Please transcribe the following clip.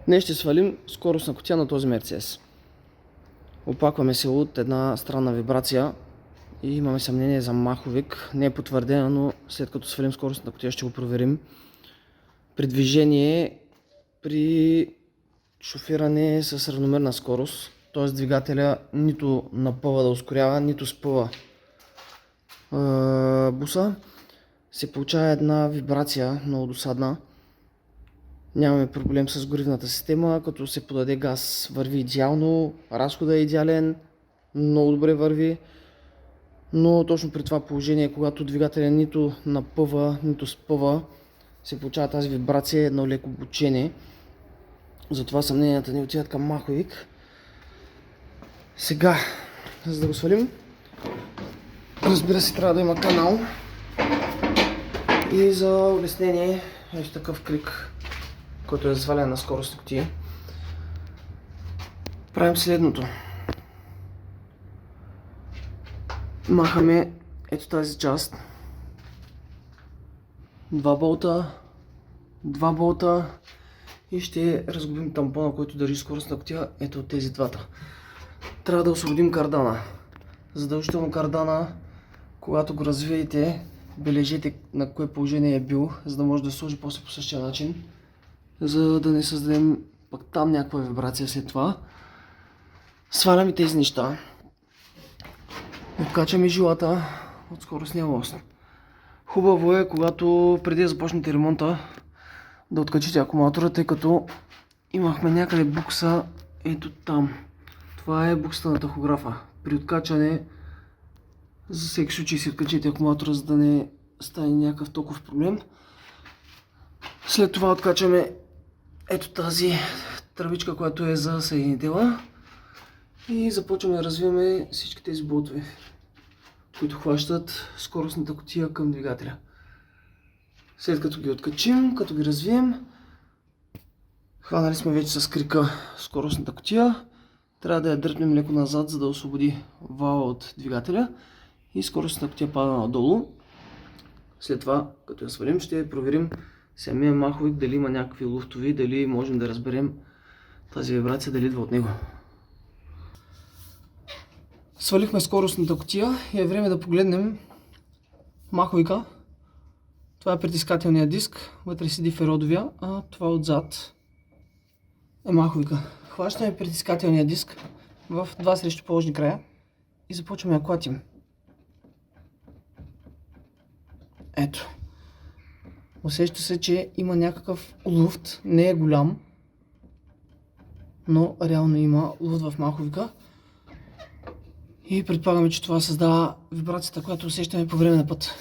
Днес ще свалим скоростна кутия на този Мерцедес. Опакваме се от една странна вибрация и имаме съмнение за маховик. Не е потвърдена, но след като свалим скоростната кутия ще го проверим. При движение, при шофиране с равномерна скорост, т.е. двигателя нито напъва да ускорява, нито спъва буса, се получава една вибрация много досадна. Нямаме проблем с горивната система, като се подаде газ, върви идеално, разходът е идеален, много добре върви, но точно при това положение, когато двигателя нито напъва, нито спъва, се получава тази вибрация, едно леко бучене. Затова съмненията ни отиват към маховик. Сега, за да го свалим, разбира се, трябва да има канал и за улеснение ето такъв крик, който е свален на скоростни кутии. Правим следното. Махаме ето тази част. 2 болта и ще разгубим тампона, който държи скоростна кутия, ето от тези двата. Трябва да освободим кардана. Задължително кардана, когато го развиете, бележете на кое положение е бил, за да може да се сложи после по същия начин, за да не създадем пък там някаква вибрация след това. Сваляме тези неща. Откачаме жилата от скоростния лост. Хубаво е, когато преди да започнете ремонта, да откачите акумулатора, тъй като имахме някъде букса ето там. Това е буксата на тахографа. При откачане, за всеки случай си откачите акумулатора, за да не стане някакъв токов проблем. След това откачаме ето тази тръбичка, която е за съединителя. И започваме да развиваме всички тези болтове, които хващат скоростната кутия към двигателя. След като ги откачим, като ги развием, хванали сме вече с крика скоростната кутия. Трябва да я дръпнем леко назад, за да освободи вала от двигателя и скоростната кутия пада надолу. След това, като я свалим, ще проверим самия маховик, дали има някакви луфтови, дали можем да разберем тази вибрация, дали идва от него. Свалихме скоростната кутия и е време да погледнем маховика. Това е притискателният диск, вътре седи феродовия, а това отзад е маховика. Хващаме притискателния диск в два срещу положни края и започваме да клатим. Ето. Усеща се, че има някакъв луфт, не е голям, но реално има луфт в маховика. И предполагаме, че това създава вибрацията, която усещаме по време на път.